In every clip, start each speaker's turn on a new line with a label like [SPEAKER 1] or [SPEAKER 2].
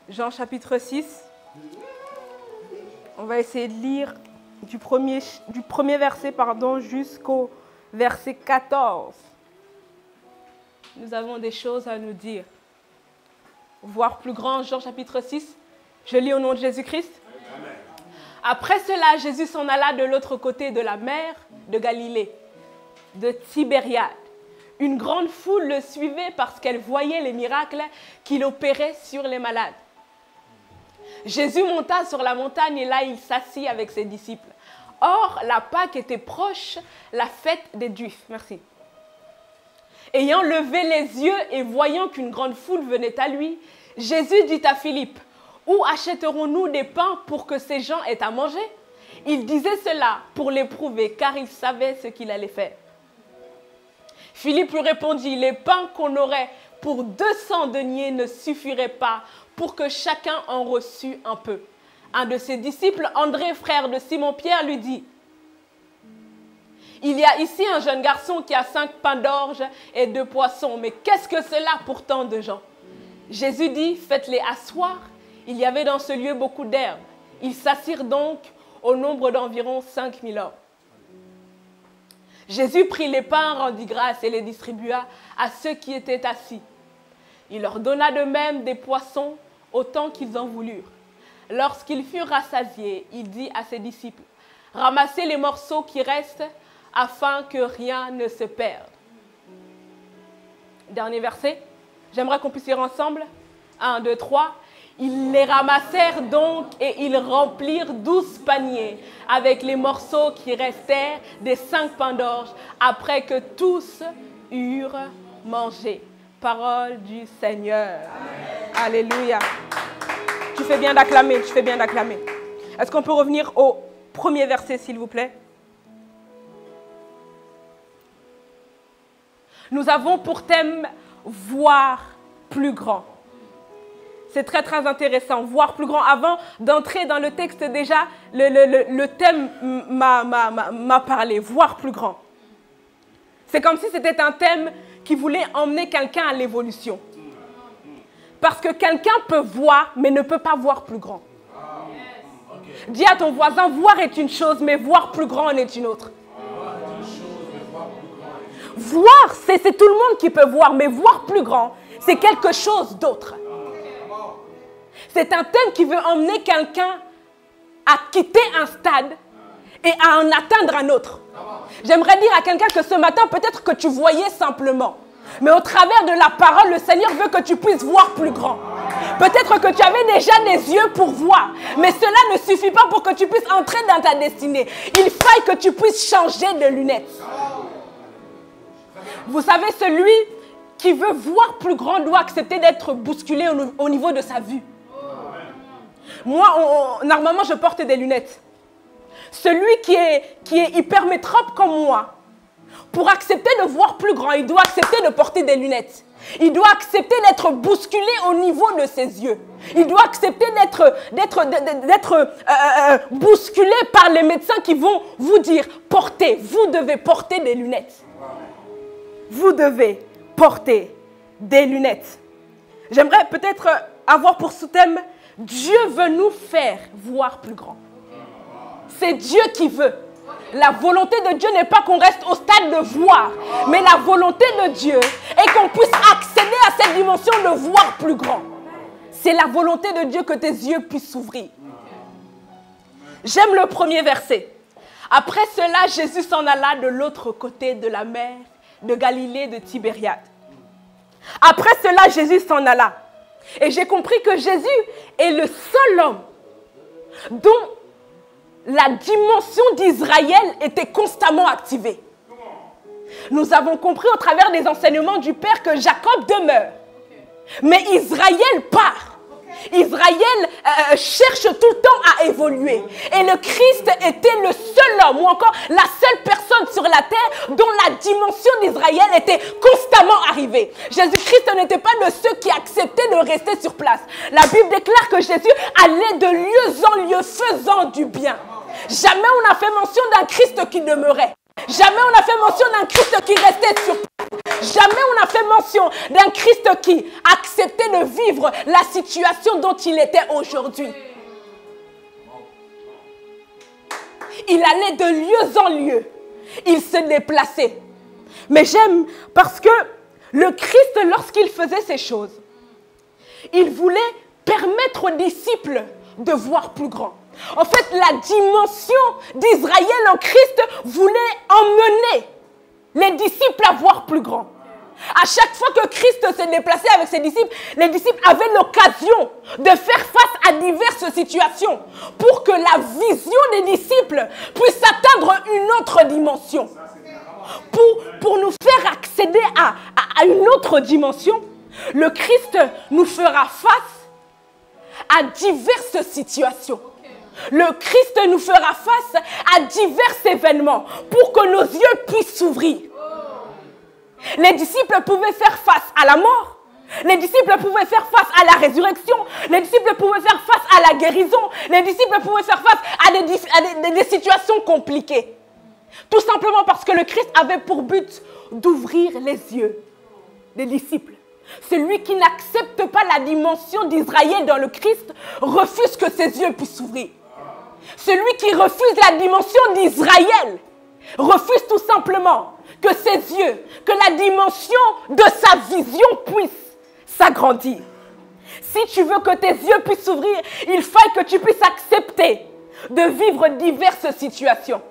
[SPEAKER 1] Jean chapitre 6. On va essayer de lire du premier verset jusqu'au verset 14. Nous avons des choses à nous dire. Voir plus grand, Jean chapitre 6. Je lis au nom de Jésus-Christ. Après cela, Jésus s'en alla de l'autre côté de la mer de Galilée, de Tibériade. Une grande foule le suivait parce qu'elle voyait les miracles qu'il opérait sur les malades. Jésus monta sur la montagne et là il s'assit avec ses disciples. Or, la Pâque était proche, la fête des Juifs. Merci. Ayant levé les yeux et voyant qu'une grande foule venait à lui, Jésus dit à Philippe, « Où achèterons-nous des pains pour que ces gens aient à manger ?» Il disait cela pour l'éprouver, car il savait ce qu'il allait faire. Philippe lui répondit, « Les pains qu'on aurait pour 200 deniers ne suffiraient pas pour que chacun en reçût un peu. » Un de ses disciples, André, frère de Simon-Pierre, lui dit, « Il y a ici un jeune garçon qui a 5 pains d'orge et 2 poissons, mais qu'est-ce que cela pour tant de gens ?» Jésus dit, « Faites-les asseoir. » Il y avait dans ce lieu beaucoup d'herbes. Ils s'assirent donc au nombre d'environ 5000 hommes. Jésus prit les pains, rendit grâce et les distribua à ceux qui étaient assis. Il leur donna de même des poissons autant qu'ils en voulurent. Lorsqu'ils furent rassasiés, il dit à ses disciples, « Ramassez les morceaux qui restent afin que rien ne se perde. » Dernier verset. J'aimerais qu'on puisse lire ensemble. 1, 2, 3. Ils les ramassèrent donc et ils remplirent 12 paniers avec les morceaux qui restèrent des 5 pains d'orge après que tous eurent mangé. Parole du Seigneur. Amen. Alléluia. Tu fais bien d'acclamer, tu fais bien d'acclamer. Est-ce qu'on peut revenir au premier verset, s'il vous plaît? Nous avons pour thème « Voir plus grand ». C'est très, très intéressant, voir plus grand. Avant d'entrer dans le texte, déjà, le thème m'a parlé, voir plus grand. C'est comme si c'était un thème qui voulait emmener quelqu'un à l'évolution. Parce que quelqu'un peut voir, mais ne peut pas voir plus grand. Dis à ton voisin, voir est une chose, mais voir plus grand en est une autre. Voir, c'est tout le monde qui peut voir, mais voir plus grand, c'est quelque chose d'autre. C'est un thème qui veut emmener quelqu'un à quitter un stade et à en atteindre un autre. J'aimerais dire à quelqu'un que ce matin, peut-être que tu voyais simplement. Mais au travers de la parole, le Seigneur veut que tu puisses voir plus grand. Peut-être que tu avais déjà des yeux pour voir. Mais cela ne suffit pas pour que tu puisses entrer dans ta destinée. Il faille que tu puisses changer de lunettes. Vous savez, celui qui veut voir plus grand doit accepter d'être bousculé au niveau de sa vue. Moi, normalement, je porte des lunettes. Celui qui est hypermétrope comme moi, pour accepter de voir plus grand, il doit accepter de porter des lunettes. Il doit accepter d'être bousculé au niveau de ses yeux. Il doit accepter d'être bousculé par les médecins qui vont vous dire, portez, vous devez porter des lunettes. Vous devez porter des lunettes. J'aimerais peut-être avoir pour sous-thème, Dieu veut nous faire voir plus grand. C'est Dieu qui veut. La volonté de Dieu n'est pas qu'on reste au stade de voir, mais la volonté de Dieu est qu'on puisse accéder à cette dimension de voir plus grand. C'est la volonté de Dieu que tes yeux puissent s'ouvrir. J'aime le premier verset. Après cela, Jésus s'en alla de l'autre côté de la mer de Galilée de Tibériade. Après cela, Jésus s'en alla. Et j'ai compris que Jésus est le seul homme dont la dimension d'Israël était constamment activée. Nous avons compris au travers des enseignements du Père que Jacob demeure. Mais Israël part. Israël cherche tout le temps à évoluer. Et le Christ était le seul homme, ou encore la seule personne sur la terre dont la dimension d'Israël était constamment arrivée. Jésus-Christ n'était pas de ceux qui acceptaient de rester sur place. La Bible déclare que Jésus allait de lieu en lieu faisant du bien. Jamais on n'a fait mention d'un Christ qui demeurait. Jamais on n'a fait mention d'un Christ qui restait sur place. Jamais on a fait mention d'un Christ qui acceptait de vivre la situation dont il était aujourd'hui. Il allait de lieu en lieu. Il se déplaçait. Mais j'aime parce que le Christ, lorsqu'il faisait ces choses, il voulait permettre aux disciples de voir plus grand. En fait, la dimension d'Israël en Christ voulait emmener les disciples à voir plus grand. À chaque fois que Christ se déplaçait avec ses disciples, les disciples avaient l'occasion de faire face à diverses situations pour que la vision des disciples puisse atteindre une autre dimension. Pour nous faire accéder à une autre dimension, le Christ nous fera face à diverses situations. Le Christ nous fera face à divers événements pour que nos yeux puissent s'ouvrir. Les disciples pouvaient faire face à la mort. Les disciples pouvaient faire face à la résurrection. Les disciples pouvaient faire face à la guérison. Les disciples pouvaient faire face à des situations compliquées. Tout simplement parce que le Christ avait pour but d'ouvrir les yeux des disciples. Celui qui n'accepte pas la dimension d'Israël dans le Christ refuse que ses yeux puissent s'ouvrir. Celui qui refuse la dimension d'Israël refuse tout simplement que ses yeux, que la dimension de sa vision puisse s'agrandir. Si tu veux que tes yeux puissent s'ouvrir, il faut que tu puisses accepter de vivre diverses situations.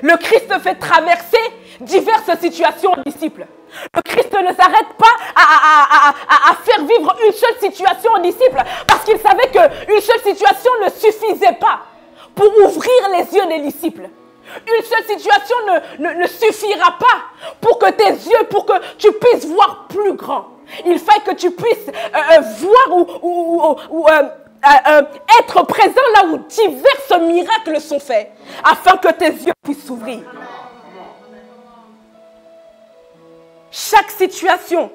[SPEAKER 1] Le Christ fait traverser diverses situations aux disciples. Le Christ ne s'arrête pas à faire vivre une seule situation aux disciples parce qu'il savait qu'une seule situation ne suffisait pas pour ouvrir les yeux des disciples. Une seule situation ne suffira pas pour que tes yeux, pour que tu puisses voir plus grand. Il faut que tu puisses voir être présent là où divers miracles sont faits afin que tes yeux puissent s'ouvrir. Chaque situation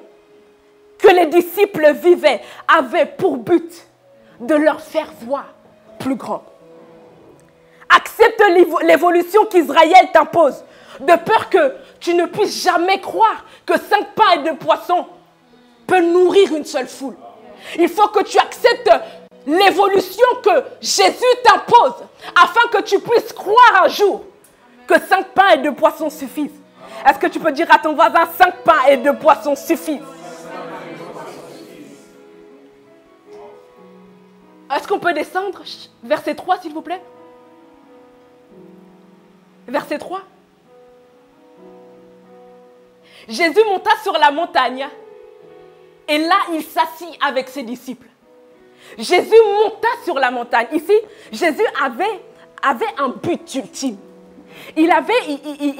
[SPEAKER 1] que les disciples vivaient avait pour but de leur faire voir plus grand. Accepte l'évolution qu'Israël t'impose, de peur que tu ne puisses jamais croire que 5 pains et 2 poissons peuvent nourrir une seule foule. Il faut que tu acceptes l'évolution que Jésus t'impose, afin que tu puisses croire un jour que 5 pains et 2 poissons suffisent. Est-ce que tu peux dire à ton voisin, 5 pains et 2 poissons suffisent? Est-ce qu'on peut descendre verset 3, s'il vous plaît? Verset 3. Jésus monta sur la montagne et là, il s'assit avec ses disciples. Jésus monta sur la montagne. Ici, Jésus avait un but ultime. Il avait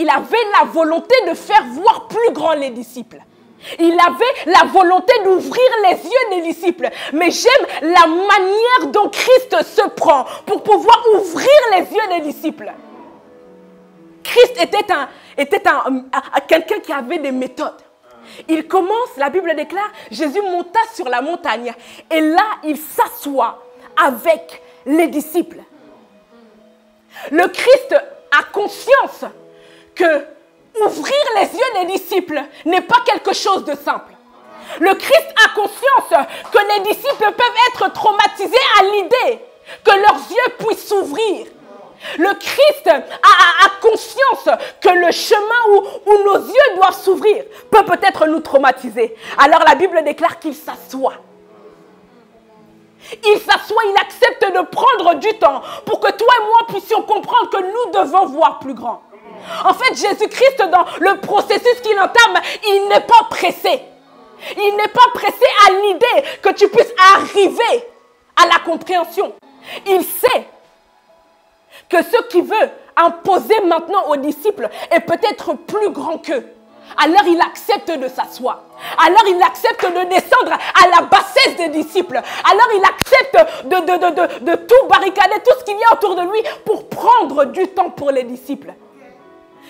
[SPEAKER 1] la volonté de faire voir plus grand les disciples. Il avait la volonté d'ouvrir les yeux des disciples. Mais j'aime la manière dont Christ se prend pour pouvoir ouvrir les yeux des disciples. Christ était quelqu'un qui avait des méthodes. Il commence, la Bible déclare, Jésus monta sur la montagne et là, il s'assoit avec les disciples. Le Christ a conscience que ouvrir les yeux des disciples n'est pas quelque chose de simple. Le Christ a conscience que les disciples peuvent être traumatisés à l'idée que leurs yeux puissent s'ouvrir. Le Christ a conscience que le chemin où nos yeux doivent s'ouvrir peut peut-être nous traumatiser. Alors la Bible déclare qu'il s'assoit. Il s'assoit, il accepte de prendre du temps pour que toi et moi puissions comprendre que nous devons voir plus grand. En fait, Jésus-Christ, dans le processus qu'il entame, il n'est pas pressé. Il n'est pas pressé à l'idée que tu puisses arriver à la compréhension. Il sait que ce qu'il veut imposer maintenant aux disciples est peut-être plus grand qu'eux. Alors il accepte de s'asseoir. Alors il accepte de descendre à la bassesse des disciples. Alors il accepte de tout barricader, tout ce qu'il y a autour de lui pour prendre du temps pour les disciples.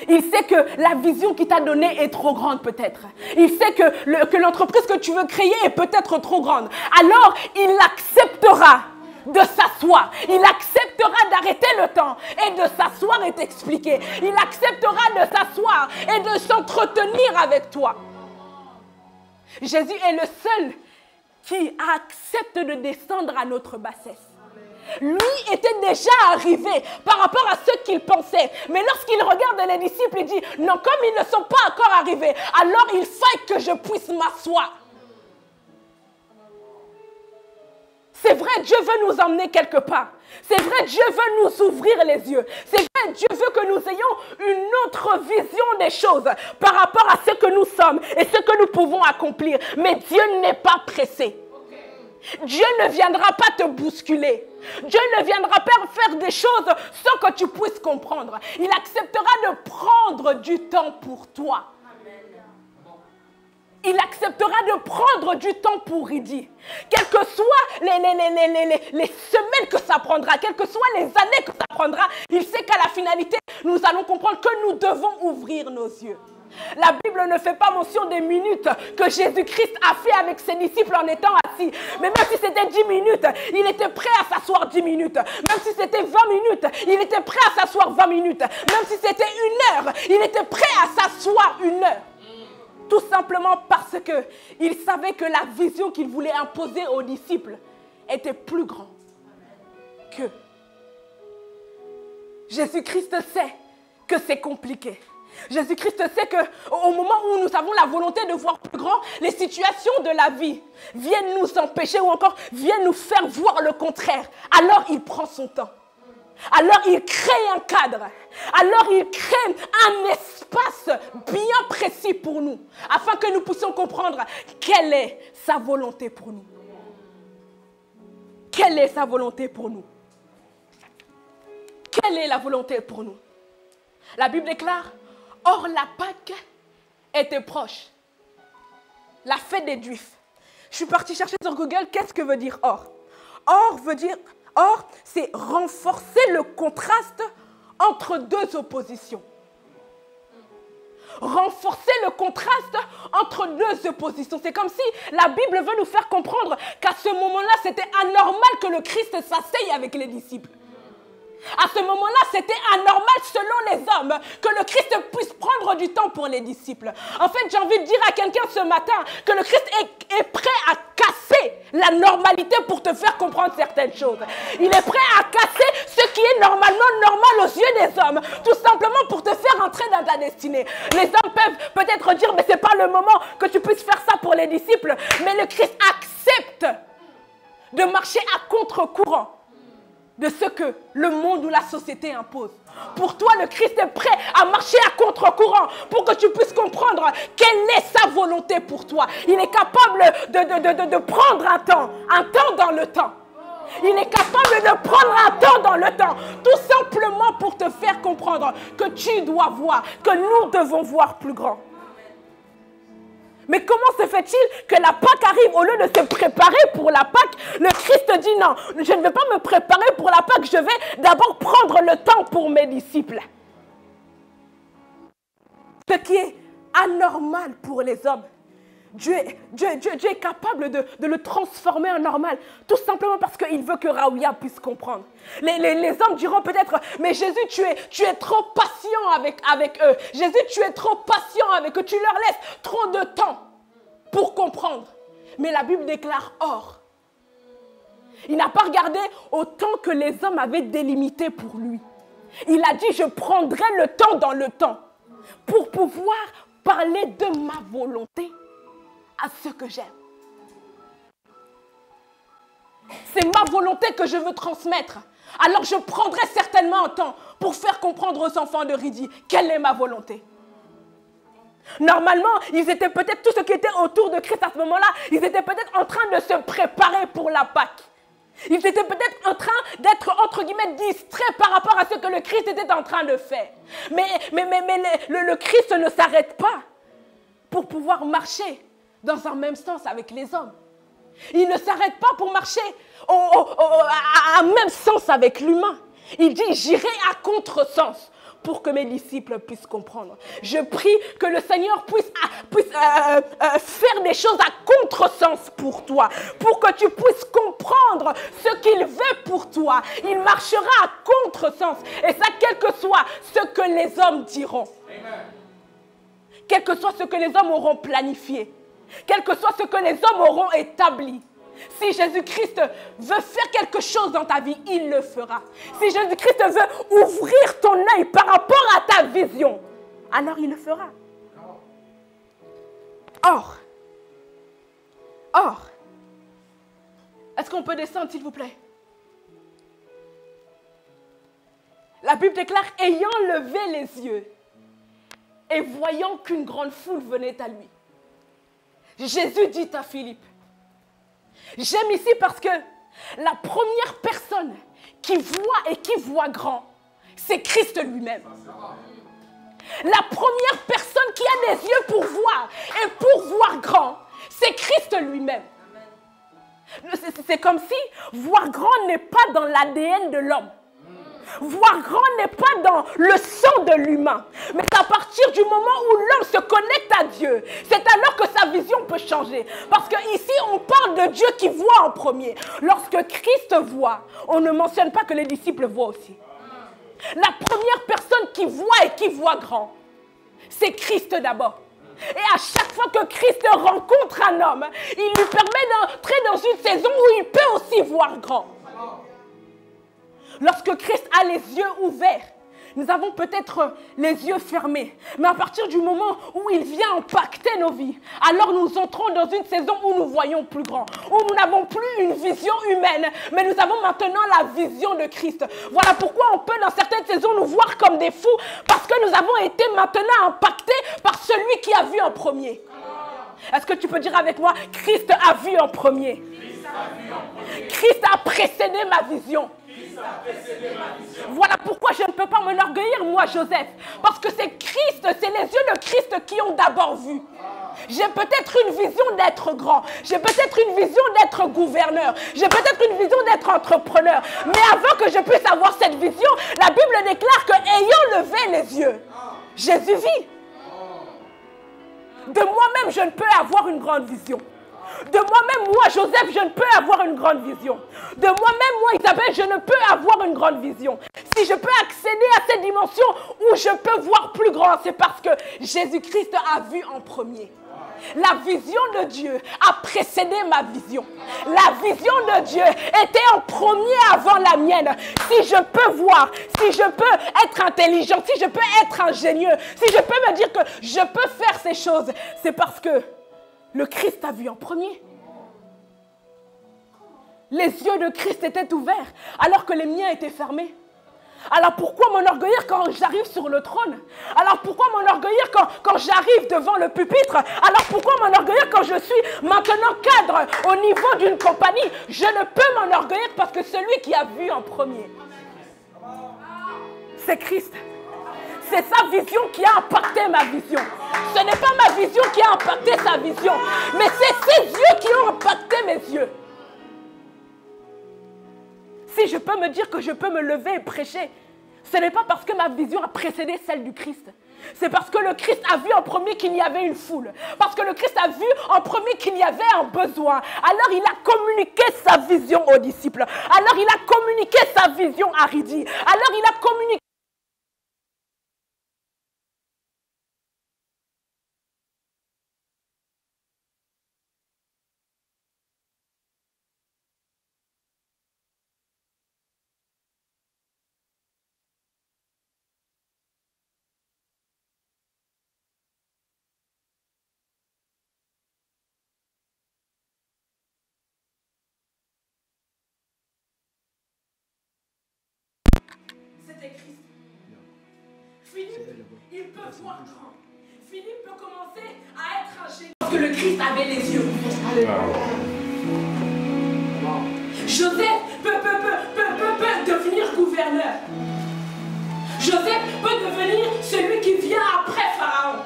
[SPEAKER 1] Il sait que la vision qu'il t'a donnée est trop grande peut-être. Il sait que l'entreprise que tu veux créer est peut-être trop grande. Alors il acceptera de s'asseoir. Il acceptera d'arrêter le temps et de s'asseoir et t'expliquer. Il acceptera de s'asseoir et de s'entretenir avec toi. Jésus est le seul qui accepte de descendre à notre bassesse. Lui était déjà arrivé par rapport à ce qu'il pensait. Mais lorsqu'il regarde les disciples, il dit, non, comme ils ne sont pas encore arrivés, alors il faut que je puisse m'asseoir. C'est vrai, Dieu veut nous emmener quelque part. C'est vrai, Dieu veut nous ouvrir les yeux. C'est vrai, Dieu veut que nous ayons une autre vision des choses par rapport à ce que nous sommes et ce que nous pouvons accomplir. Mais Dieu n'est pas pressé. Dieu ne viendra pas te bousculer. Dieu ne viendra pas faire des choses sans que tu puisses comprendre. Il acceptera de prendre du temps pour toi. Il acceptera de prendre du temps pour y dire. Quelles que soient les semaines que ça prendra, quelles que soient les années que ça prendra, il sait qu'à la finalité, nous allons comprendre que nous devons ouvrir nos yeux. La Bible ne fait pas mention des minutes que Jésus-Christ a fait avec ses disciples en étant assis. Mais même si c'était 10 minutes, il était prêt à s'asseoir 10 minutes. Même si c'était 20 minutes, il était prêt à s'asseoir 20 minutes. Même si c'était 1 heure, il était prêt à s'asseoir 1 heure. Tout simplement parce qu'il savait que la vision qu'il voulait imposer aux disciples était plus grande que. Jésus-Christ sait que c'est compliqué. Jésus-Christ sait qu'au moment où nous avons la volonté de voir plus grand, les situations de la vie viennent nous empêcher ou encore viennent nous faire voir le contraire. Alors il prend son temps. Alors il crée un cadre. Alors il crée un espace bien précis pour nous, afin que nous puissions comprendre quelle est sa volonté pour nous. Quelle est sa volonté pour nous? Quelle est la volonté pour nous? La Bible déclare, or la Pâque était proche. La fête des Juifs. Je suis partie chercher sur Google, qu'est-ce que veut dire or? Or veut dire, or, c'est renforcer le contraste entre deux oppositions. Renforcer le contraste entre deux oppositions. C'est comme si la Bible veut nous faire comprendre qu'à ce moment-là, c'était anormal que le Christ s'asseye avec les disciples. À ce moment-là, c'était anormal selon les hommes que le Christ puisse prendre du temps pour les disciples. En fait, j'ai envie de dire à quelqu'un ce matin que le Christ est prêt à casser la normalité pour te faire comprendre certaines choses. Il est prêt à casser ce qui est normalement normal aux yeux des hommes, tout simplement pour te faire entrer dans ta destinée. Les hommes peuvent peut-être dire, mais ce n'est pas le moment que tu puisses faire ça pour les disciples. Mais le Christ accepte de marcher à contre-courant de ce que le monde ou la société impose. Pour toi, le Christ est prêt à marcher à contre-courant pour que tu puisses comprendre quelle est sa volonté pour toi. Il est capable de prendre un temps dans le temps. Il est capable de prendre un temps dans le temps, tout simplement pour te faire comprendre que tu dois voir, que nous devons voir plus grand. Mais comment se fait-il que la Pâque arrive au lieu de se préparer pour la Pâque? Le Christ dit non, je ne vais pas me préparer pour la Pâque, je vais d'abord prendre le temps pour mes disciples. Ce qui est anormal pour les hommes, Dieu est capable de le transformer en normal, tout simplement parce qu'il veut que Raouia puisse comprendre. Les hommes diront peut-être, mais Jésus, tu es trop patient avec eux. Jésus, tu es trop patient avec eux. Tu leur laisses trop de temps pour comprendre. Mais la Bible déclare or. Il n'a pas regardé au temps que les hommes avaient délimité pour lui. Il a dit, je prendrai le temps dans le temps pour pouvoir parler de ma volonté à ceux que j'aime. C'est ma volonté que je veux transmettre. Alors je prendrai certainement un temps pour faire comprendre aux enfants de Ridi quelle est ma volonté. Normalement, ils étaient peut-être, tous ceux qui étaient autour de Christ à ce moment-là, ils étaient peut-être en train de se préparer pour la Pâque. Ils étaient peut-être en train d'être, entre guillemets, distraits par rapport à ce que le Christ était en train de faire. Mais le Christ ne s'arrête pas pour pouvoir marcher dans un même sens avec les hommes. Il ne s'arrête pas pour marcher à un même sens avec l'humain. Il dit, j'irai à contresens pour que mes disciples puissent comprendre. Je prie que le Seigneur puisse faire des choses à contresens pour toi, pour que tu puisses comprendre ce qu'il veut pour toi. Il marchera à contresens, et ça, quel que soit ce que les hommes diront. Amen. Quel que soit ce que les hommes auront planifié, quel que soit ce que les hommes auront établi. Si Jésus-Christ veut faire quelque chose dans ta vie, il le fera. Si Jésus-Christ veut ouvrir ton œil par rapport à ta vision, alors il le fera. Or, est-ce qu'on peut descendre, s'il vous plaît? La Bible déclare, ayant levé les yeux et voyant qu'une grande foule venait à lui, Jésus dit à Philippe, j'aime ici parce que la première personne qui voit et qui voit grand, c'est Christ lui-même. La première personne qui a des yeux pour voir et pour voir grand, c'est Christ lui-même. C'est comme si voir grand n'est pas dans l'ADN de l'homme. Voir grand n'est pas dans le sang de l'humain, mais c'est à partir du moment où l'homme se connecte à Dieu, c'est alors que sa vision peut changer. Parce qu'ici, on parle de Dieu qui voit en premier. Lorsque Christ voit, on ne mentionne pas que les disciples voient aussi. La première personne qui voit et qui voit grand, c'est Christ d'abord. Et à chaque fois que Christ rencontre un homme, il lui permet d'entrer dans une saison où il peut aussi voir grand. Lorsque Christ a les yeux ouverts, nous avons peut-être les yeux fermés. Mais à partir du moment où il vient impacter nos vies, alors nous entrons dans une saison où nous voyons plus grand. Où nous n'avons plus une vision humaine, mais nous avons maintenant la vision de Christ. Voilà pourquoi on peut dans certaines saisons nous voir comme des fous. Parce que nous avons été maintenant impactés par celui qui a vu en premier. Est-ce que tu peux dire avec moi, Christ a vu en premier. Christ a précédé ma vision. Voilà pourquoi je ne peux pas m'enorgueillir, moi, Joseph. Parce que c'est Christ, c'est les yeux de Christ qui ont d'abord vu. J'ai peut-être une vision d'être grand. J'ai peut-être une vision d'être gouverneur. J'ai peut-être une vision d'être entrepreneur. Mais avant que je puisse avoir cette vision, la Bible déclare que, ayant levé les yeux, Jésus vit. De moi-même, je ne peux avoir une grande vision. De moi-même, moi, Joseph, je ne peux avoir une grande vision. De moi-même, moi, Isabelle, je ne peux avoir une grande vision. Si je peux accéder à cette dimension où je peux voir plus grand, c'est parce que Jésus-Christ a vu en premier. La vision de Dieu a précédé ma vision. La vision de Dieu était en premier avant la mienne. Si je peux voir, si je peux être intelligent, si je peux être ingénieux, si je peux me dire que je peux faire ces choses, c'est parce que le Christ a vu en premier. Les yeux de Christ étaient ouverts alors que les miens étaient fermés. Alors pourquoi m'enorgueillir quand j'arrive sur le trône? Alors pourquoi m'enorgueillir quand j'arrive devant le pupitre? Alors pourquoi m'enorgueillir quand je suis maintenant cadre au niveau d'une compagnie? Je ne peux m'enorgueillir parce que celui qui a vu en premier, c'est Christ. C'est sa vision qui a impacté ma vision. Ce n'est pas ma vision qui a impacté sa vision, mais c'est ses yeux qui ont impacté mes yeux. Si je peux me dire que je peux me lever et prêcher, ce n'est pas parce que ma vision a précédé celle du Christ. C'est parce que le Christ a vu en premier qu'il y avait une foule. Parce que le Christ a vu en premier qu'il y avait un besoin. Alors il a communiqué sa vision aux disciples. Alors il a communiqué sa vision à Ridi. Alors il a communiqué. C'était Christ. Philippe, il peut voir grand. Philippe peut commencer à être un génie. Parce que le Christ avait les yeux ouverts. Joseph peut devenir gouverneur. Joseph peut devenir celui qui vient après Pharaon.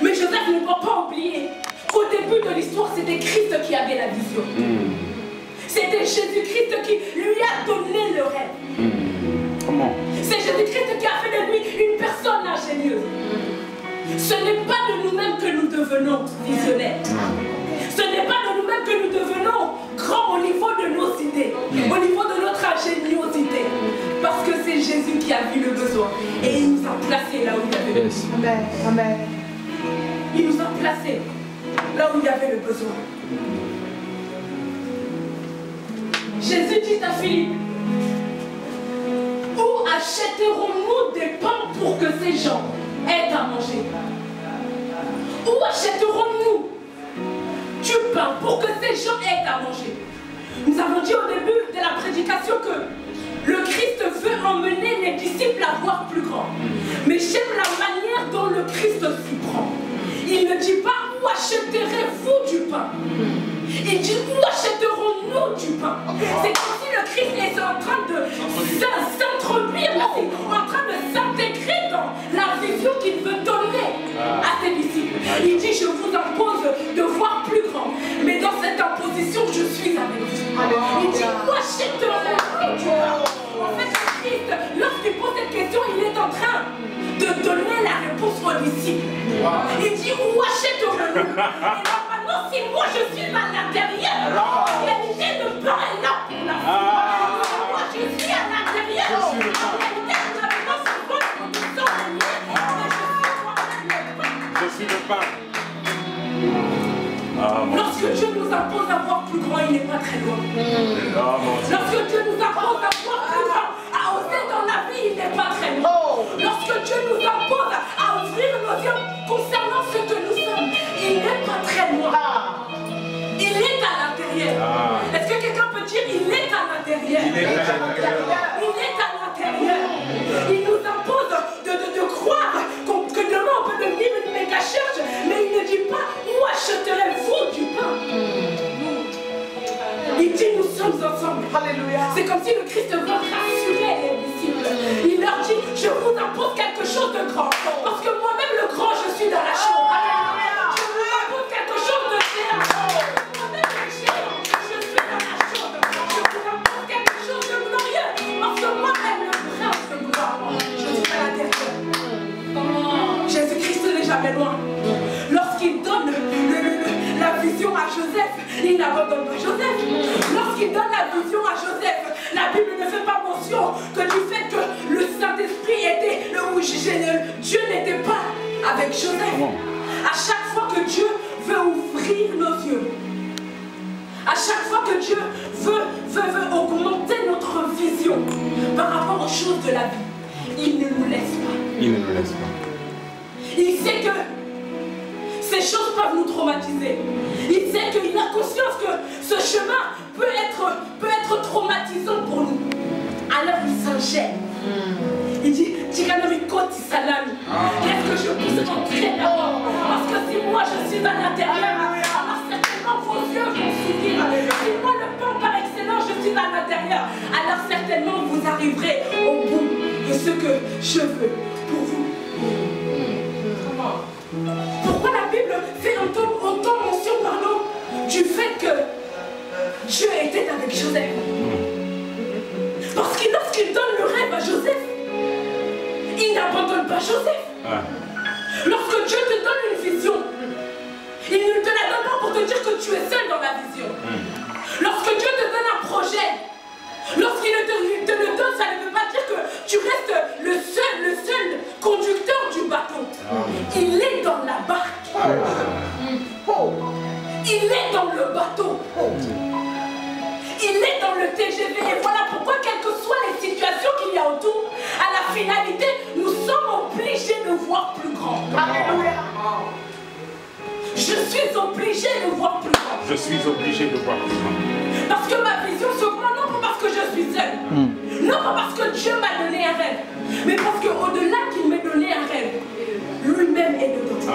[SPEAKER 1] Mais Joseph ne peut pas oublier qu'au début de l'histoire, c'était Christ qui avait la vision. C'était Jésus-Christ qui lui a donné le rêve.
[SPEAKER 2] C'est Jésus-Christ qui a fait de lui une personne ingénieuse. Ce n'est pas de nous-mêmes que nous devenons visionnaires. Ce n'est pas de nous-mêmes que nous devenons grands au niveau de nos idées, au niveau de notre ingéniosité. Parce que c'est Jésus qui a vu le besoin. Et il nous a placés là où il y avait le besoin.
[SPEAKER 3] Amen. Amen.
[SPEAKER 2] Il nous a placés là où il y avait le besoin. Jésus dit à Philippe, où achèterons-nous des pains pour que ces gens aient à manger? Où achèterons-nous du pain pour que ces gens aient à manger? Nous avons dit au début de la prédication que le Christ veut emmener les disciples à voir plus grand. Mais j'aime la manière dont le Christ s'y prend. Il ne dit pas où achèterez-vous du pain. Il dit où achèterons-nous du pain. C'est comme si le Christ est en train de s'introduire, en train de s'intégrer dans la vision qu'il veut donner à ses disciples. Il dit je vous impose de voir plus grand. Mais dans cette imposition, je suis avec vous. Il dit où achèterons-nous du pain. En fait, le Christ, lorsqu'il pose cette question, il est en train de donner la réponse aux disciples. Il dit où achèterons-nous? Et normalement, si moi je suis à l'intérieur, en réalité le pain est là pour la vie. Moi je suis à l'intérieur. En réalité, nous avons souvent nous sommes liés, mais je suis le pain. Lorsque Dieu nous impose à voir plus grand, il n'est pas très loin. Lorsque Dieu nous impose à voir plus grand, à oser dans la vie, il n'est pas très loin. Lorsque Dieu nous impose à ouvrir nos yeux concernant ce que nous sommes, il n'est pas très loin. Il est à l'intérieur. Est-ce que quelqu'un peut dire il est à l'intérieur? Il est à l'intérieur. Il nous impose de croire que demain on peut devenir une méga church, mais il ne dit pas où acheterez-vous du pain. Il dit nous sommes ensemble. C'est comme si le Christ veut rassurer les disciples. Il leur dit je vous impose quelque chose de grand. Parce que moi-même le grand je suis dans la chambre. Je vous impose quelque chose de géant. Moi-même le géant je suis dans la chambre. Je vous impose quelque chose de glorieux. Parce que moi-même le prince de gloire, je suis à l'intérieur. Jésus-Christ n'est jamais loin. Lorsqu'il donne la vision à Joseph, il n'abandonne pas Joseph. Lorsqu'il donne la vision à Joseph, la Bible ne fait pas mention que du fait que le Saint-Esprit était, Dieu n'était pas avec Joseph. À chaque fois que Dieu veut ouvrir nos yeux, à chaque fois que Dieu veut augmenter notre vision par rapport aux choses de la vie, il ne nous laisse pas.
[SPEAKER 4] Il ne nous laisse pas.
[SPEAKER 2] Il sait que ces choses peuvent nous traumatiser. Il sait qu'il a conscience que ce chemin peut être traumatisant pour nous. Alors il s'ingère. Il dit, qu'est-ce que je puisse rentrer d'abord? Parce que si moi je suis à l'intérieur, alors certainement vos yeux vont s'ouvrir. Si moi le pain par excellence, je suis à l'intérieur, alors certainement vous arriverez au bout de ce que je veux pour vous. Pourquoi la Bible fait autant mention du fait que Dieu était avec Joseph? Parce que lorsqu'il donne le rêve à Joseph, il n'abandonne pas Joseph. Lorsque Dieu te donne une vision, il ne te la donne pas pour te dire que tu es seul dans la vision. Lorsque Dieu te donne un projet, lorsqu'il te le donne, ça ne veut pas dire que tu restes le seul conducteur du bateau. Il est dans la barque. Il est dans le bateau. Il est dans le TGV. Et voilà pourquoi, quelles que soient les situations qu'il y a autour, à la finalité, nous sommes obligés de voir plus grand. Alléluia. Je suis obligé de voir plus grand.
[SPEAKER 4] Je suis obligé de voir plus grand.
[SPEAKER 2] Parce que ma vision s'augmente, non pas parce que je suis seul, non pas parce que Dieu m'a donné un rêve, mais parce qu'au-delà qu'il m'ait donné un rêve, lui-même est dedans.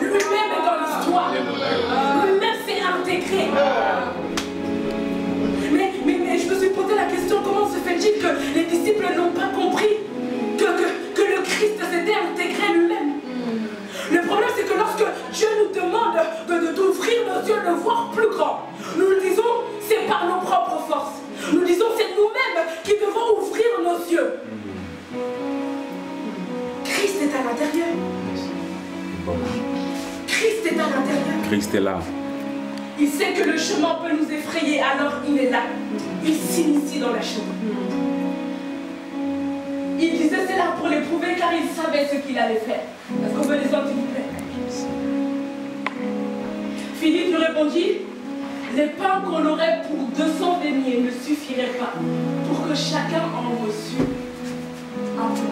[SPEAKER 2] Lui-même est dans l'histoire. Lui-même s'est intégré. Mais je me suis posé la question, comment se fait-il que les disciples n'ont pas compris que le Christ s'était intégré lui-même? Le problème, c'est que lorsque Dieu nous demande d'ouvrir nos yeux, de voir plus grand, nous le disons, c'est par nos propres forces. Nous disons, c'est nous-mêmes qui devons ouvrir nos
[SPEAKER 4] Christ est là.
[SPEAKER 2] Il sait que le chemin peut nous effrayer, alors il est là. Il s'initie dans la chose. Il disait cela pour l'éprouver car il savait ce qu'il allait faire. Est-ce qu'on veut les autres, s'il vous plaît? Philippe lui répondit, les pains qu'on aurait pour 200 deniers ne suffiraient pas pour que chacun en reçût un peu.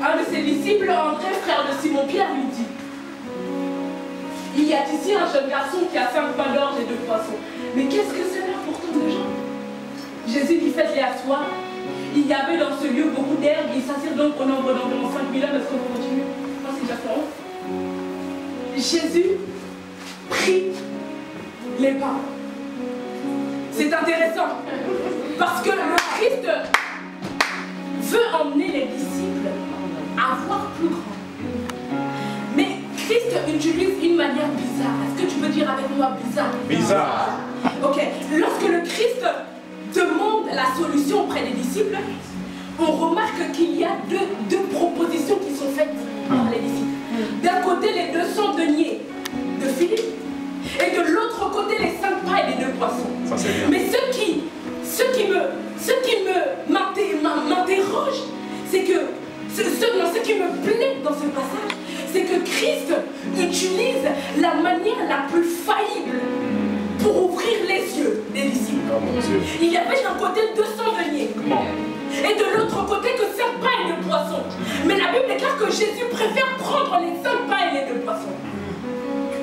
[SPEAKER 2] Un de ses disciples, André, frère de Simon-Pierre, lui dit, il y a ici un jeune garçon qui a 5 pains d'orge et 2 poissons. Mais qu'est-ce que c'est là pour tant de gens? Jésus dit, faites-les asseoir. Il y avait dans ce lieu beaucoup d'herbes. Ils s'assirent donc au nombre d'environ 5000 hommes. Est-ce qu'on peut continuer? Non, c'est déjà fait. Jésus prit les pains. C'est intéressant. Parce que le Christ veut emmener les disciples à voir plus grand. Mais Christ utilise une manière bizarre. Est-ce que tu peux dire avec moi bizarre?
[SPEAKER 4] Bizarre.
[SPEAKER 2] Ok. Lorsque le Christ demande la solution auprès des disciples, on remarque qu'il y a deux propositions qui sont faites par les disciples. D'un côté, les 200 deniers de Philippe, et de l'autre côté, les 5 pains et les 2 poissons.
[SPEAKER 4] Ça, c'est bien.
[SPEAKER 2] Mais ce qui m'interroge, c'est que ce qui me plaît dans ce passage, c'est que Christ utilise la manière la plus faillible pour ouvrir les yeux des disciples.
[SPEAKER 4] Oh mon Dieu.
[SPEAKER 2] Il y avait d'un côté 200 deniers
[SPEAKER 4] Comment?
[SPEAKER 2] et de l'autre côté que 5 pains et 2 poissons. Mais la Bible déclare que Jésus préfère prendre les 5 pains et les 2 poissons.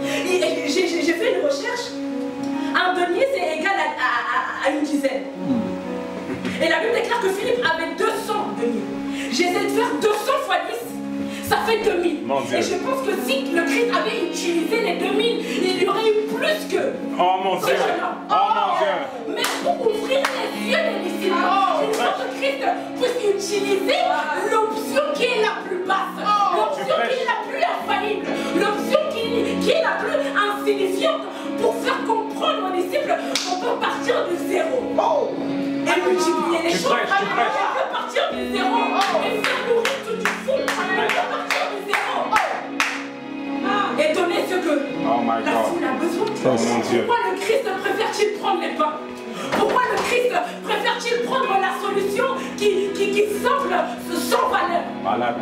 [SPEAKER 2] J'ai fait une recherche. Un denier, c'est égal à une dizaine. Et la Bible déclare que Philippe avait 200 deniers. J'essaie de faire 200 fois 10, ça fait 2000.
[SPEAKER 4] Mon Dieu.
[SPEAKER 2] Et je pense que si le Christ avait utilisé les 2000, il y aurait eu plus que.
[SPEAKER 4] Oh mon Dieu. Oh mon Dieu.
[SPEAKER 2] Mais pour ouvrir les yeux des disciples, il faut que Christ puisse utiliser l'option qui est la plus basse, l'option qui est la plus infaillible, l'option qui est la plus insignifiante pour faire comprendre aux disciples qu'on peut partir de zéro et multiplier les choses. On peut partir de zéro et faire nourrir tout du fou. On peut partir de zéro et donner ce que la foule a besoin.
[SPEAKER 4] Oh mon Dieu.
[SPEAKER 2] Pourquoi le Christ préfère-t-il prendre les pains? Pourquoi le Christ préfère-t-il prendre la solution qui semble sans valeur?
[SPEAKER 4] Malade.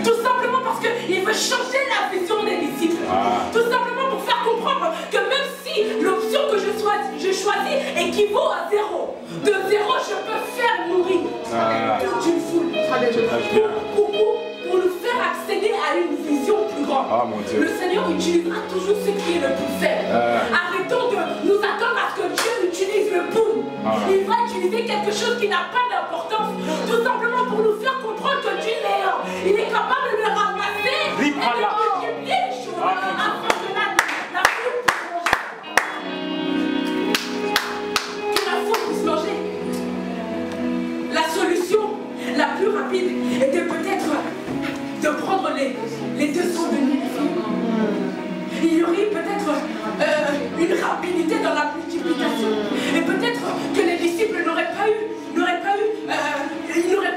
[SPEAKER 2] Tout simplement parce qu'il veut changer la vision des disciples. Tout simplement pour faire comprendre que même si l'option que je choisis équivaut à zéro, de zéro je peux faire nourrir toute une foule. Pour nous faire accéder à une vision plus grande.
[SPEAKER 4] Oh mon Dieu.
[SPEAKER 2] Le Seigneur utilisera toujours ce qui est le plus faible. Arrêtons de nous attendre à ce que Dieu utilise le boom. Il va utiliser quelque chose qui n'a pas d'importance, tout simplement pour nous faire comprendre que du néant, il est capable de le ramasser et de multiplier les choses afin que la foule puisse manger. Que la foule puisse manger. La solution la plus rapide était peut-être de prendre les 200 deniers de Philippe. Il y aurait peut-être une rapidité dans la multiplication. Et peut-être que les disciples n'auraient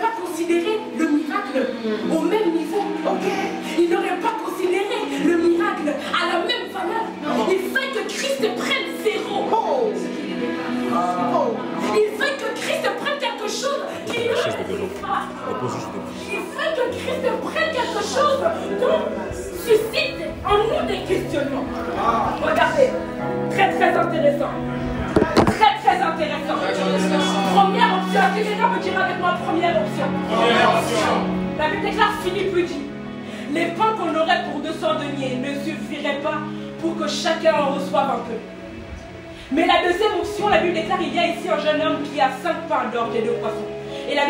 [SPEAKER 2] pas considéré le miracle au même niveau. Ils n'auraient pas considéré le miracle à la même valeur. Il fait que Christ prenne zéro. Il fait que Christ prenne quelque chose qui ne n'existe pas. Il fait que Christ prenne quelque chose dont suscite en nous des questionnements. Regardez, très intéressant. Très intéressant. Première option, est-ce que quelqu'un peut dire avec moi première option? La Bible déclare, Philippe lui dit, les pains qu'on aurait pour 200 deniers ne suffiraient pas pour que chacun en reçoive un peu. Mais la deuxième option, la Bible déclare, il y a ici un jeune homme qui a 5 pains d'orge et 2 poissons. Et la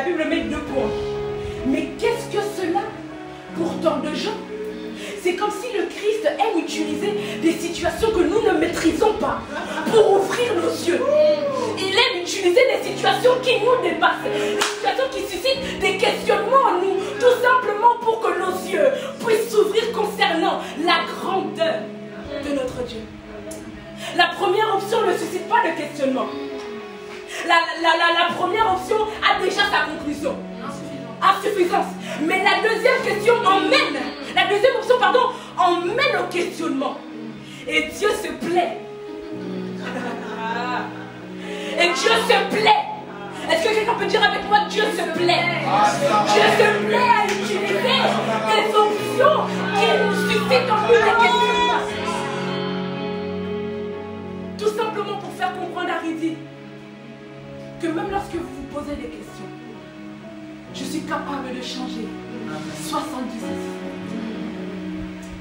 [SPEAKER 2] Bible met 2 points. Mais qu'est-ce que cela pour tant de gens? C'est comme si le Christ aime utiliser des situations que nous ne maîtrisons pas pour ouvrir nos yeux. Il aime utiliser des situations qui nous dépassent, des situations qui suscitent des questionnements en nous, tout simplement pour que nos yeux puissent s'ouvrir concernant la grandeur de notre Dieu. La première option ne suscite pas de questionnement. La première option a déjà sa conclusion. Insuffisance. Mais la deuxième question la deuxième option emmène au questionnement. Et Dieu se plaît. Et Dieu se plaît. Est-ce que quelqu'un peut dire avec moi, Dieu se plaît? Dieu se plaît à utiliser des options qui nous suscitent en nous des questionnements. Tout simplement pour faire comprendre à Ridi que même lorsque vous vous posez des questions, je suis capable de changer 70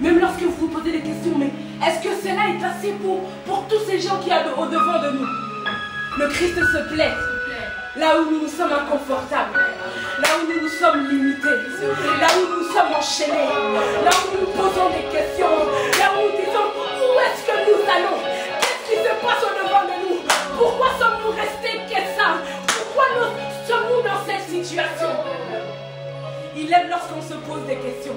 [SPEAKER 2] Même lorsque vous vous posez des questions, mais est-ce que cela est assez pour tous ces gens qui sont au-devant de nous? Le Christ se plaît. Là où nous sommes inconfortables, là où nous sommes limités, là où nous sommes enchaînés, là où nous posons des questions, là où nous disons où est-ce que nous allons? Qu'est-ce qui se passe au-devant de nous? Pourquoi sommes-nous restés comme ça? Pourquoi sommes-nous dans cette situation? Il aime lorsqu'on se pose des questions.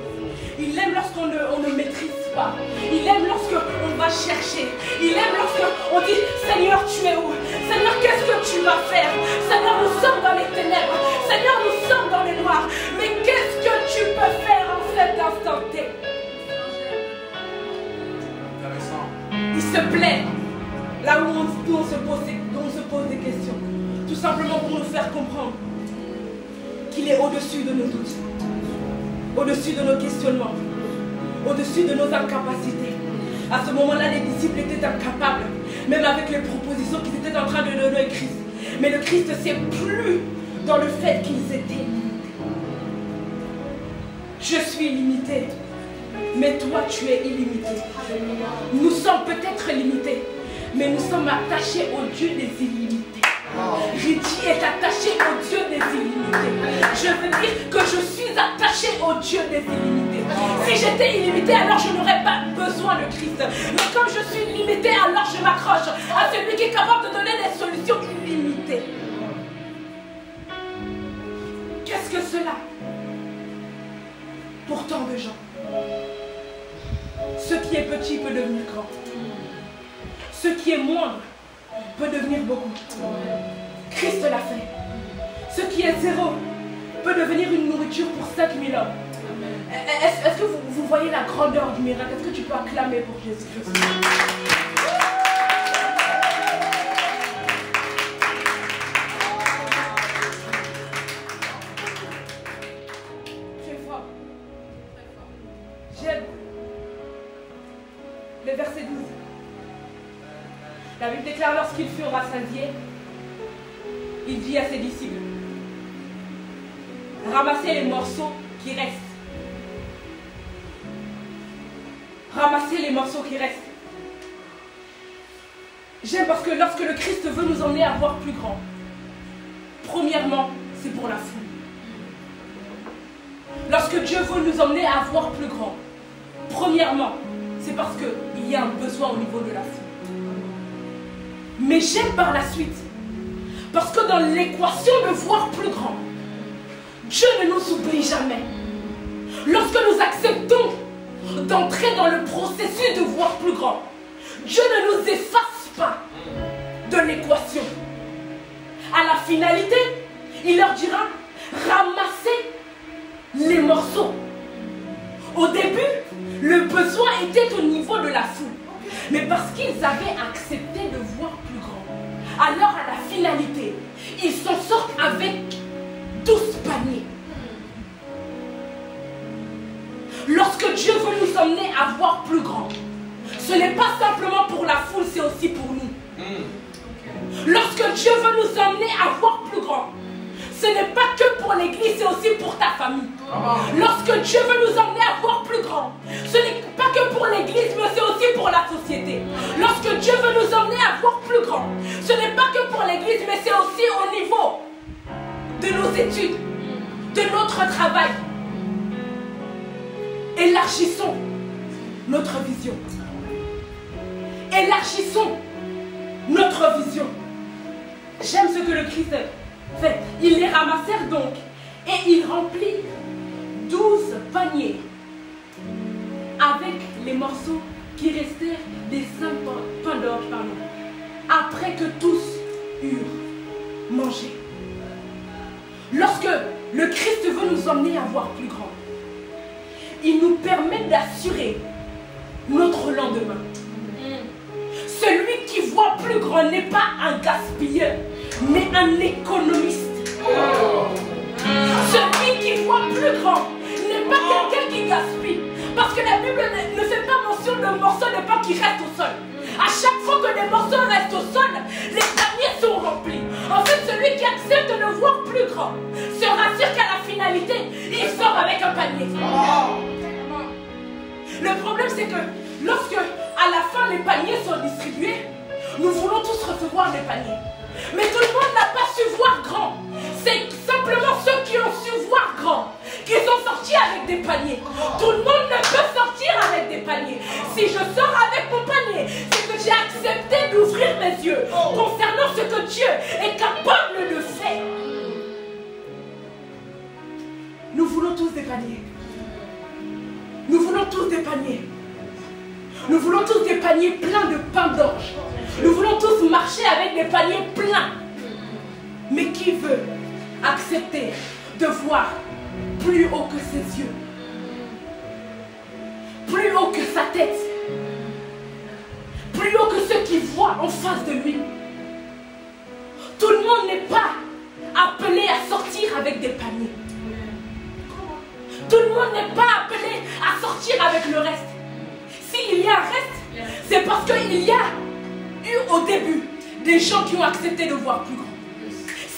[SPEAKER 2] Il aime lorsqu'on ne maîtrise pas. Il aime lorsqu'on va chercher. Il aime lorsqu'on dit Seigneur, tu es où? Seigneur, qu'est-ce que tu vas faire? Seigneur, nous sommes dans les ténèbres. Seigneur, nous sommes dans les noirs. Mais qu'est-ce que tu peux faire en cet instant T? Il se plaît là où on se pose des questions. Tout simplement pour nous faire comprendre qu'il est au-dessus de nos doutes, au-dessus de nos questionnements, au-dessus de nos incapacités. À ce moment-là, les disciples étaient incapables, même avec les propositions qu'ils étaient en train de donner au Christ. Mais le Christ ne s'est plus dans le fait qu'ils étaient limités. Je suis limité, mais toi tu es illimité. Nous sommes peut-être limités, mais nous sommes attachés au Dieu des illimités. Ridi est attaché au Dieu des illimités. Je veux dire que je suis attaché au Dieu des illimités. Si j'étais illimité, alors je n'aurais pas besoin de Christ. Mais comme je suis limité, alors je m'accroche à celui qui est capable de donner des solutions illimitées. Qu'est-ce que cela? Pour tant de gens. Ce qui est petit peut devenir grand. Ce qui est moindre peut devenir beaucoup. Christ l'a fait. Ce qui est zéro peut devenir une nourriture pour 5000 hommes. Est-ce que vous voyez la grandeur du miracle? Est-ce que tu peux acclamer pour Jésus-Christ? Tu es fort. J'aime le verset 12. La Bible déclare lorsqu'ils furent rassasiés, il dit à ses disciples, ramassez les morceaux qui restent. Ramassez les morceaux qui restent. J'aime parce que lorsque le Christ veut nous emmener à voir plus grand, premièrement, c'est pour la foule. Lorsque Dieu veut nous emmener à voir plus grand, premièrement, c'est parce qu'il y a un besoin au niveau de la foule. Mais j'aime par la suite, parce que dans l'équation de voir plus grand, Dieu ne nous oublie jamais. Lorsque nous acceptons d'entrer dans le processus de voir plus grand, Dieu ne nous efface pas de l'équation. À la finalité, il leur dira, ramassez les morceaux. Au début, le besoin était au niveau de la foule. Mais parce qu'ils avaient accepté de voir plus grand, alors à la finalité, ils s'en sortent avec 12 paniers. Lorsque Dieu veut nous emmener à voir plus grand, ce n'est pas simplement pour la foule, c'est aussi pour nous. Lorsque Dieu veut nous emmener à voir plus grand, ce n'est pas que pour l'église, c'est aussi pour ta famille. Lorsque Dieu veut nous emmener à voir plus grand, ce n'est pas que pour l'église, mais c'est aussi pour la société. Lorsque Dieu veut nous emmener à voir plus grand, ce n'est pas que pour l'église, mais c'est aussi au niveau de nos études, de notre travail. Élargissons notre vision. Élargissons notre vision. J'aime ce que le Christ fait. Ils les ramassèrent donc et ils remplirent 12 paniers avec les morceaux qui restèrent des 5 pains d'orge, après que tous eurent mangé. Lorsque le Christ veut nous emmener à voir plus grand, il nous permet d'assurer notre lendemain. Celui qui voit plus grand n'est pas un gaspilleur, mais un économiste. Celui qui voit plus grand n'est pas quelqu'un qui gaspille. Parce que la Bible ne fait pas mention de morceaux de pain qui restent au sol. À chaque fois que les morceaux restent au sol, les paniers sont remplis. En fait, celui qui accepte de voir plus grand se rassure qu'à la finalité, il sort avec un panier. Le problème, c'est que lorsque, à la fin, les paniers sont distribués, nous voulons tous recevoir des paniers. Mais tout le monde n'a pas su voir grand. C'est simplement ceux qui ont su voir grand qui sont sortis avec des paniers. Tout le monde ne peut sortir avec des paniers. Si je sors avec mon panier, c'est que j'ai accepté d'ouvrir mes yeux concernant ce que Dieu est capable de faire. Nous voulons tous des paniers. Nous voulons tous des paniers. Nous voulons tous des paniers pleins de pain d'orge. Nous voulons tous marcher avec des paniers pleins. Mais qui veut accepter de voir plus haut que ses yeux, plus haut que sa tête, plus haut que ceux qui voient en face de lui? Tout le monde n'est pas appelé à sortir avec des paniers. Tout le monde n'est pas appelé à sortir avec le reste. S'il y a un reste, c'est parce qu'il y a eu au début des gens qui ont accepté de voir plus grand.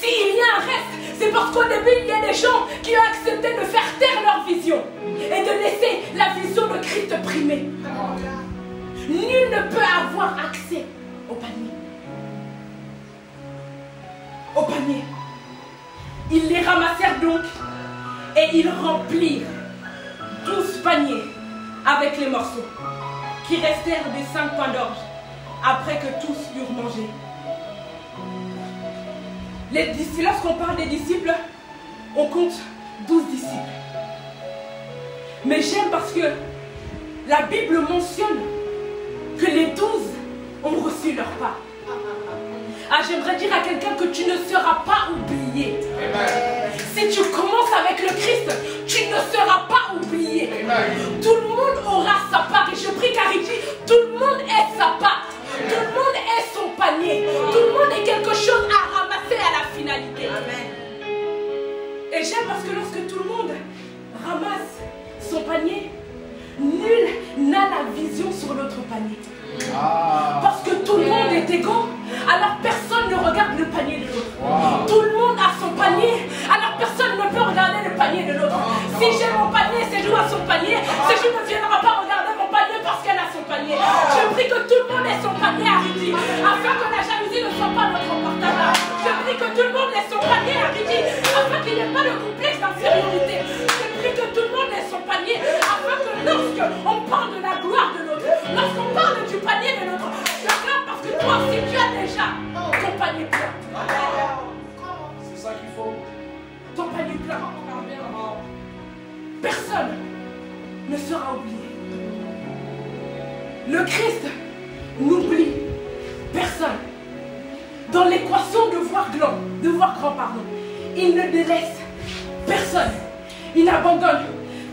[SPEAKER 2] S'il y a un reste, c'est parce qu'au début il y a des gens qui ont accepté de faire taire leur vision et de laisser la vision de Christ primer. Nul ne peut avoir accès au panier. Au panier. Ils les ramassèrent donc et ils remplirent 12 paniers avec les morceaux qui restèrent des 5 pains d'orge après que tous eurent mangé. Lorsqu'on parle des disciples, on compte 12 disciples. Mais j'aime parce que la Bible mentionne que les 12 ont reçu leur part. Ah, j'aimerais dire à quelqu'un que tu ne seras pas oublié. Si tu commences avec le Christ, tu ne seras pas oublié. Tout le monde aura sa part. Et je prie qu'Ariti, tout le monde ait sa part. Tout le monde ait son panier. Tout le monde ait quelque chose à ramasser à la finalité. Et j'aime parce que lorsque tout le monde ramasse son panier, nul n'a la vision sur l'autre panier. Parce que tout le monde est égaux, alors personne ne regarde le panier de l'autre. Tout le monde a son panier, alors personne ne peut regarder le panier de l'autre. Si j'ai mon panier, Séjou a son panier, Séjou ne viendra pas regarder mon panier parce qu'elle a son panier. Je prie que tout le monde ait son panier à Ridi, afin que la jalousie ne soit pas notre porte-à-main. Je prie que tout le monde ait son panier à Ridi, afin qu'il n'y ait pas de complexe d'infériorité. Je prie que tout le monde ait son panier, afin que lorsqu'on parle de la gloire de l'autre, lorsqu'on parle du panier de l'autre, je crains parce que toi aussi tu as déjà ton panier plein.
[SPEAKER 3] C'est ça qu'il faut.
[SPEAKER 2] Ton panier plein. Personne ne sera oublié. Le Christ n'oublie personne. Dans l'équation de voir grand, pardon, il ne délaisse personne. Il n'abandonne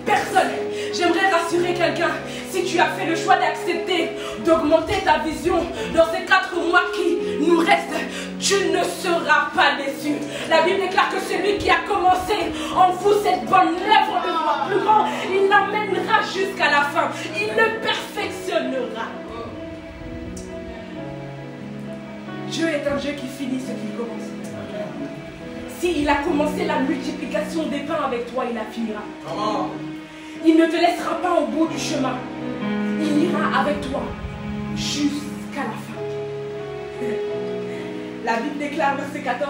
[SPEAKER 2] personne. J'aimerais rassurer quelqu'un, si tu as fait le choix d'accepter d'augmenter ta vision dans ces 4 mois qui nous restent, tu ne seras pas déçu. La Bible déclare que celui qui a commencé en vous cette bonne œuvre de voir plus grand, il l'emmènera jusqu'à la fin. Il le perfectionnera. Dieu est un Dieu qui finit ce qu'il commence. S'il a commencé la multiplication des pains avec toi, il la finira. Il ne te laissera pas au bout du chemin. Il ira avec toi jusqu'à la fin. La Bible déclare, verset 14,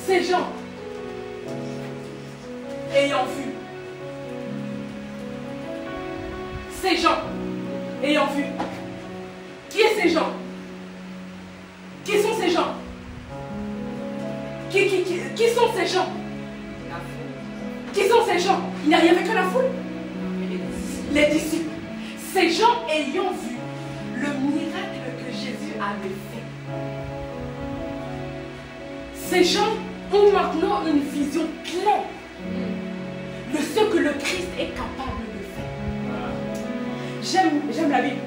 [SPEAKER 2] ces gens ayant vu, ces gens ayant vu, qui est ces gens? Qui sont ces gens? Qui sont ces gens? Qui sont ces gens? Il n'y avait que la foule. Les disciples. Ces gens ayant vu le miracle que Jésus avait fait. Ces gens ont maintenant une vision claire de ce que le Christ est capable de faire. j'aime la Bible.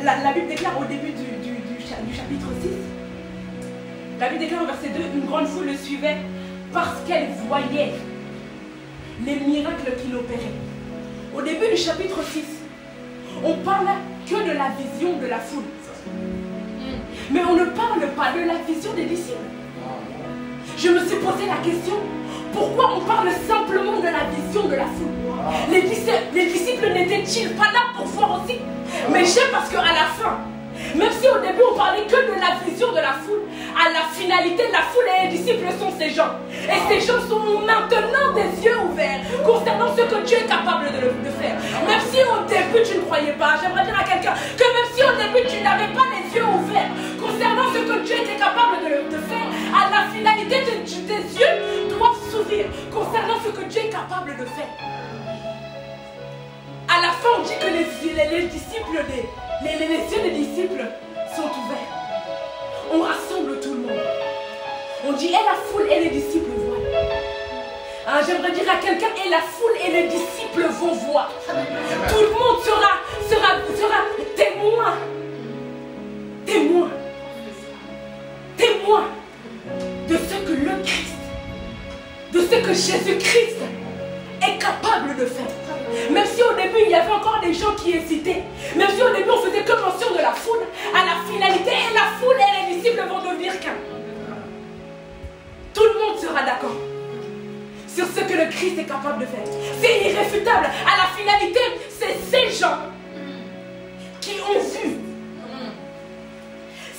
[SPEAKER 2] La Bible déclare au début du chapitre 6, la Bible déclare au verset 2, une grande foule le suivait parce qu'elle voyait les miracles qu'il opérait. Au début du chapitre 6, on parle que de la vision de la foule. Mais on ne parle pas de la vision des disciples. Je me suis posé la question, pourquoi on parle simplement de la vision de la foule? Les disciples n'étaient-ils pas là pour voir aussi? Mais j'aime parce qu'à la fin, même si au début on parlait que de la vision de la foule, à la finalité de la foule et les disciples sont ces gens. Et ces gens sont maintenant des yeux ouverts concernant ce que Dieu est capable de faire. Même si au début tu ne croyais pas, j'aimerais dire à quelqu'un que même si au début tu n'avais pas les yeux ouverts concernant ce que Dieu était capable de faire, à la finalité tes yeux doivent s'ouvrir concernant ce que Dieu est capable de faire. À la fin on dit que les disciples les yeux des disciples sont ouverts. On rassemble tout le monde. On dit, et la foule et les disciples voient. Hein, j'aimerais dire à quelqu'un, et la foule et les disciples vont voir. Tout le monde sera témoin. Témoin de ce que le Christ, de ce que Jésus-Christ est capable de faire. Même si au début il y avait encore des gens qui hésitaient, même si au début on faisait que mention de la foule, à la finalité, et la foule et les disciples vont devenir qu'un. Tout le monde sera d'accord sur ce que le Christ est capable de faire. C'est irréfutable. À la finalité, c'est ces gens qui ont vu.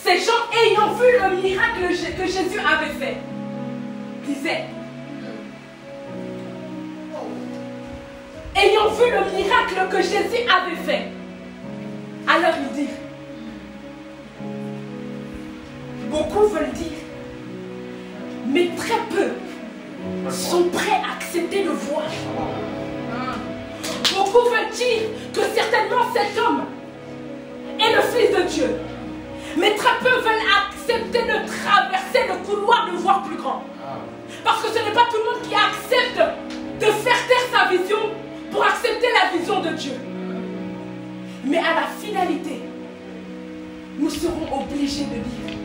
[SPEAKER 2] Ces gens ayant vu le miracle que Jésus avait fait, disaient, ayant vu le miracle que Jésus avait fait, alors ils disent, beaucoup veulent dire, mais très peu sont prêts à accepter de voir. Beaucoup veulent dire que certainement cet homme est le Fils de Dieu, mais très peu veulent accepter de traverser le couloir de voir plus grand. Parce que ce n'est pas tout le monde qui accepte de faire taire sa vision pour accepter la vision de Dieu. Mais à la finalité, nous serons obligés de dire.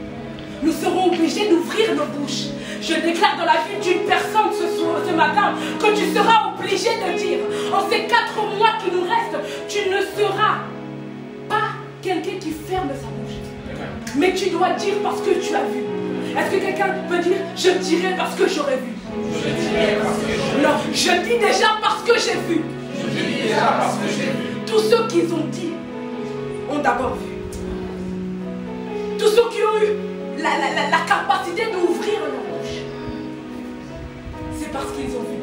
[SPEAKER 2] Nous serons obligés d'ouvrir nos bouches. Je déclare dans la vie d'une personne ce matin que tu seras obligé de dire, en ces 4 mois qui nous restent, tu ne seras pas quelqu'un qui ferme sa bouche. Mais tu dois dire parce que tu as vu. Est-ce que quelqu'un peut dire, je dirai parce que j'aurais vu? Non, je dis déjà parce que j'ai vu. Tous ceux qui ont dit ont d'abord vu. Tous ceux qui ont eu la capacité d'ouvrir leur bouche, c'est parce qu'ils ont vu.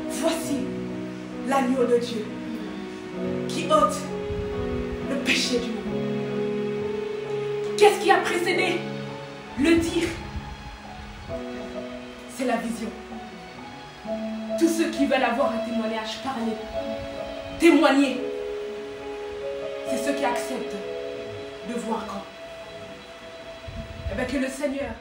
[SPEAKER 2] Voici l'agneau de Dieu qui ôte le péché du monde. Qu'est-ce qui a précédé le dire? C'est la vision. Tous ceux qui veulent avoir un témoignage, parler, témoigner, c'est ceux qui acceptent de voir grand. Eh bien que le Seigneur